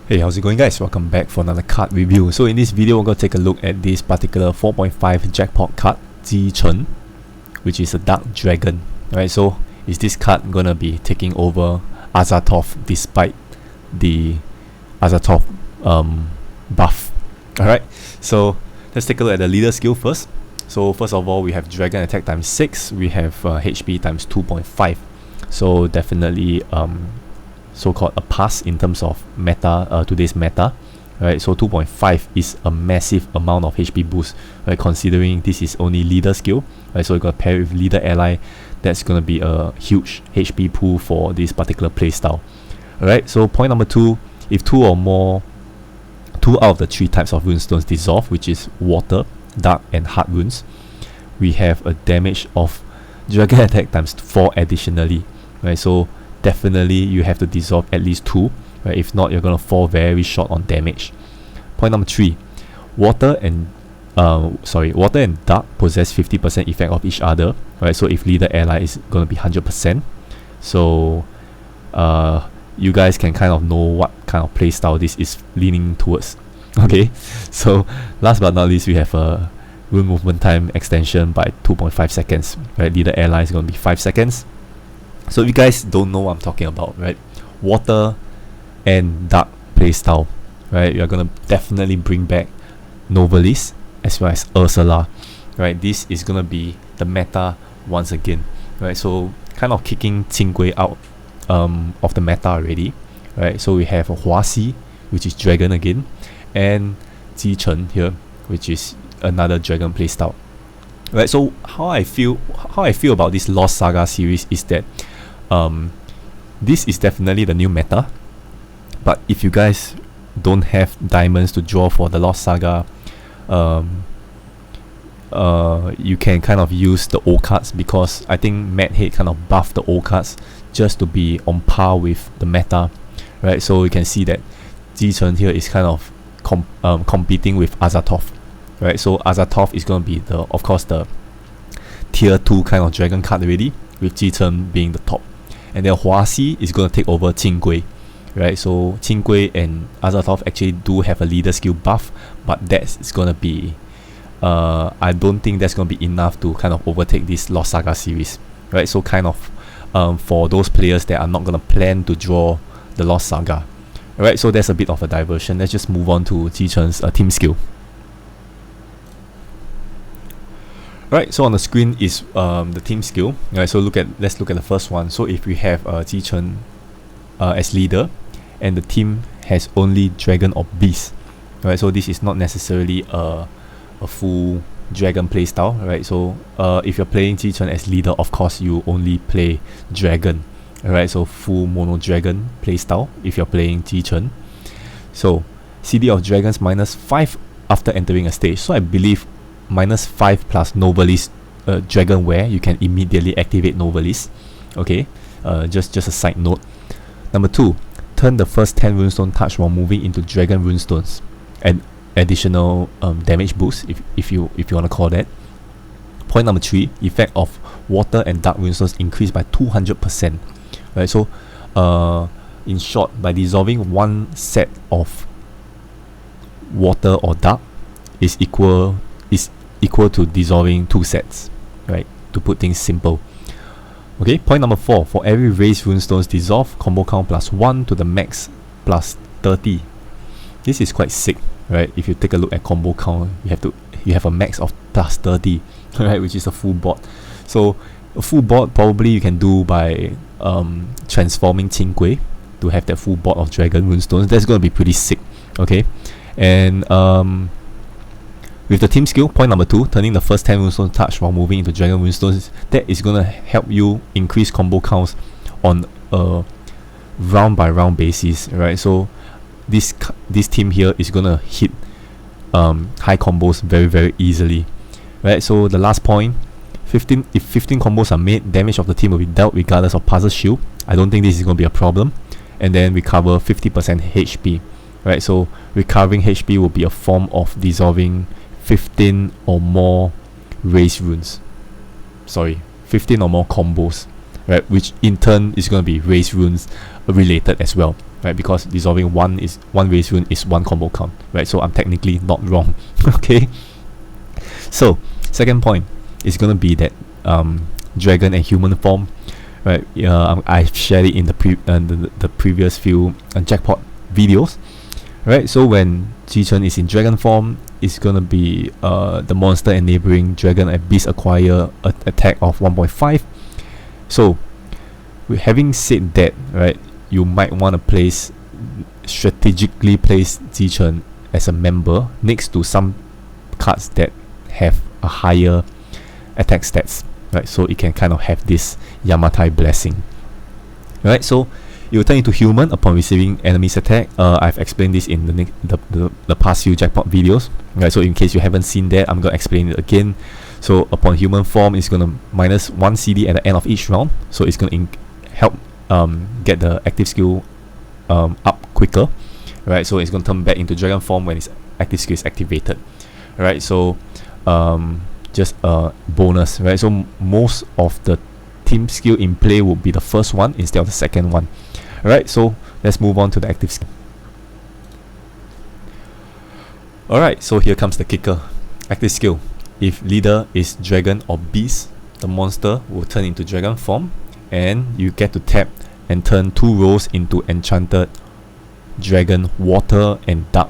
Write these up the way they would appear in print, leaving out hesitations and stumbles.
Hey, how's it going, guys? Welcome back for another card review. So in this video, we're going to take a look at this particular 4.5 jackpot card, Jichen, which is a dark dragon. Alright, so is this card going to be taking over Azathoth despite the Azathoth buff? Alright, so let's take a look at the leader skill first. So first of all, we have dragon attack times 6, we have HP times 2.5. So definitely so-called a pass in terms of meta, today's meta, right? So 2.5 is a massive amount of HP boost, right? Considering this is only leader skill, right? So you're gonna pair with leader ally, that's gonna be a huge HP pool for this particular playstyle. Alright, so point number 2, if two out of the 3 types of runestones dissolve, which is water, dark and hard runes, we have a damage of dragon attack times 4 additionally, right? So definitely you have to dissolve at least 2, right? If not, you're gonna fall very short on damage. Point number 3, water and dark possess 50% effect of each other, right? So if leader ally is gonna be 100%, so you guys can kind of know what kind of playstyle this is leaning towards. Okay, so last but not least, we have a rune movement time extension by 2.5 seconds, right? Leader ally is gonna be 5 seconds. So if you guys don't know what I'm talking about, right? Water and dark playstyle, right? You're gonna definitely bring back Novalis as well as Ursula, right? This is gonna be the meta once again, right? So kind of kicking Qinggui out of the meta already, right? So we have a Huasi, which is dragon again, and Jichen here, which is another dragon playstyle. Right, so how I feel about this Lost Saga series is that this is definitely the new meta, but if you guys don't have diamonds to draw for the Lost Saga, you can kind of use the old cards, because I think Madhead kind of buffed the old cards just to be on par with the meta, right? So you can see that Jichen here is kind of competing with Azathoth, right? So Azathoth is going to be of course the tier 2 kind of dragon card already, with Jichen being the top, and then Huasi is going to take over Qinggui, right? So Qinggui and Azathoth actually do have a leader skill buff, but that's going to be I don't think that's going to be enough to kind of overtake this Lost Saga series, right? So kind of for those players that are not going to plan to draw the Lost Saga. Alright, so there's a bit of a diversion. Let's just move on to Jichen's team skill. Right, so on the screen is the team skill. Right, so let's look at the first one. So if we have Jichen as leader, and the team has only dragon or beast, right? So this is not necessarily a full dragon playstyle, right? So if you're playing Jichen as leader, of course you only play dragon. Alright, so full mono dragon playstyle if you're playing Jichen. So CD of dragons -5 after entering a stage. So I believe -5 plus Novalis dragon wear, you can immediately activate Novalis. Okay, just a side note. Number 2, turn the first 10 runestone touch while moving into dragon runestones, and additional damage boost if you want to call that. Point number 3, effect of water and dark runestones increased by 200%. Right, so in short, by dissolving one set of water or dark is equal to dissolving 2 sets, right? To put things simple. Okay, point number 4, for every raised runestones dissolve, combo count +1 to the max +30. This is quite sick, right? If you take a look at combo count, you have a max of +30, right? Which is a full board. So a full board probably you can do by transforming Qinggui to have that full board of dragon runestones. That's going to be pretty sick. Okay, and with the team skill, point number 2, turning the first 10 runestone touch while moving into dragon runestones, that is going to help you increase combo counts on a round by round basis, right? So this team here is going to hit high combos very, very easily, right? So the last point, if 15 combos are made, damage of the team will be dealt regardless of puzzle shield. I don't think this is going to be a problem. And then recover 50% HP, right? So recovering HP will be a form of dissolving 15 or more raised runes. 15 or more combos, right? Which in turn is going to be raised runes related as well. right? Because dissolving one race rune is one combo count, right? So I'm technically not wrong. Okay. So second point is gonna be that dragon and human form, right? I've shared it in the previous few jackpot videos, right? So when Jichen is in dragon form, it's gonna be the monster and neighboring dragon and beast acquire an attack of 1.5. So having said that, right, you might want to strategically place Jichen as a member next to some cards that have a higher attack stats, right? So it can kind of have this Yamatai blessing, right? So it will turn into human upon receiving enemy's attack. I've explained this in the past few jackpot videos, right? So in case you haven't seen that, I'm gonna explain it again. So upon human form, it's gonna minus 1 CD at the end of each round. So it's gonna help get the active skill up quicker, right? So it's gonna turn back into dragon form when its active skill is activated, right? So just a bonus, right? So most of the team skill in play would be the first one instead of the second one. Alright, so let's move on to the active skill. Alright, so here comes the kicker. Active skill. If leader is dragon or beast, the monster will turn into dragon form, and you get to tap and turn 2 rolls into enchanted dragon, water and dark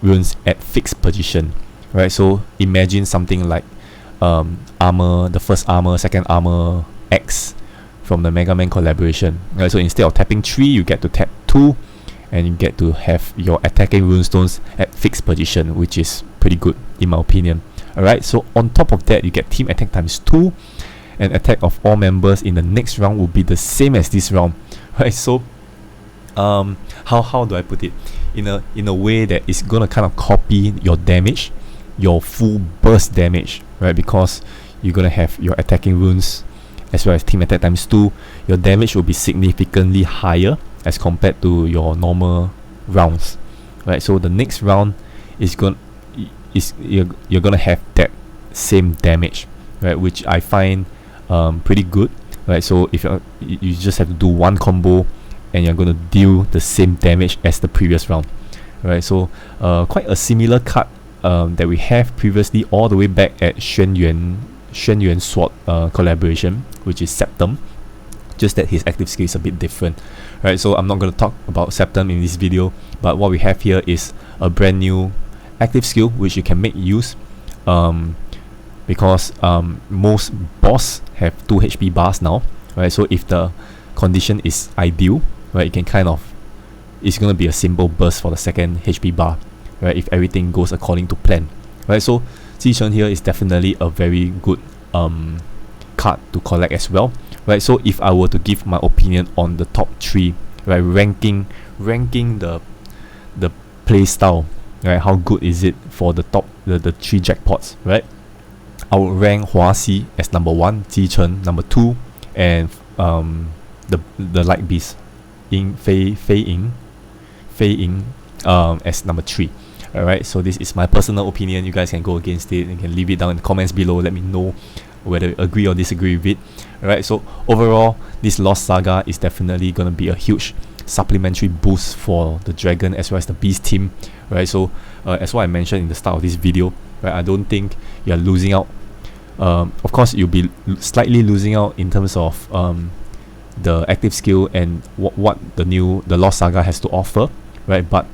runes at fixed position. Right, so imagine something like armor, the first armor, second armor X from the Mega Man collaboration. Right, so instead of tapping 3, you get to tap 2, and you get to have your attacking runestones at fixed position, which is pretty good in my opinion. Alright, so on top of that, you get team attack times 2, and attack of all members in the next round will be the same as this round. Right, so how do I put it? In a way that it's gonna kind of copy your damage, your full burst damage, right? Because you're gonna have your attacking runes as well as team attack times 2. Your damage will be significantly higher as compared to your normal rounds, right? So the next round you're gonna have that same damage, right? Which I find pretty good, right? So if you just have to do one combo and you're gonna deal the same damage as the previous round, right? So quite a similar card that we have previously all the way back at Xuan Yuan Sword collaboration, which is Septum, just that his active skill is a bit different, right? So I'm not going to talk about Septum in this video, but what we have here is a brand new active skill which you can make use, because most boss have 2 HP bars now, right? So if the condition is ideal, right, you can it's going to be a simple burst for the second HP bar, right, if everything goes according to plan, right? So Jichen here is definitely a very good card to collect as well, right? So if I were to give my opinion on the top 3, right, ranking the play style, right, how good is it for the 3 jackpots, right? I would rank Huaxi as number 1, Jichen number 2, and the light beast Fei Ying as number 3. Alright, so this is my personal opinion. You guys can go against it and you can leave it down in the comments below. Let me know whether you agree or disagree with it. Alright, so overall, this Lost Saga is definitely going to be a huge supplementary boost for the Dragon as well as the Beast team. Right, so as what I mentioned in the start of this video, right, I don't think you're losing out. Of course, you'll be slightly losing out in terms of the active skill and what the Lost Saga has to offer, right? But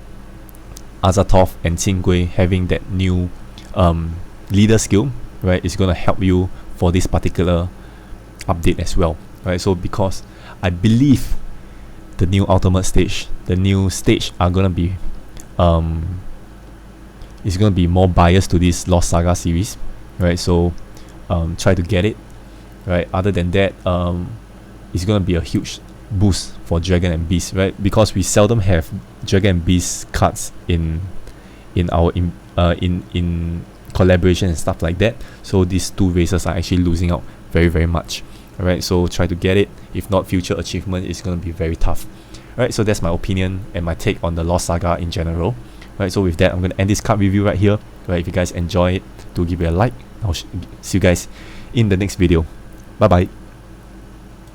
Azatov and Qingui having that new leader skill, right, is gonna help you for this particular update as well, right? So because I believe the new ultimate stage, the new stage are gonna be is gonna be more biased to this Lost Saga series, right? So try to get it, right? Other than that, it's gonna be a huge boost for Dragon and Beast, right? Because we seldom have Dragon and Beast cards in collaboration and stuff like that. So these 2 races are actually losing out very, very much. Alright, so try to get it. If not, future achievement is gonna be very tough. Alright, so that's my opinion and my take on the Lost Saga in general. Right, so with that, I'm gonna end this card review right here. Right, if you guys enjoy it, do give it a like. I'll see you guys in the next video. Bye bye.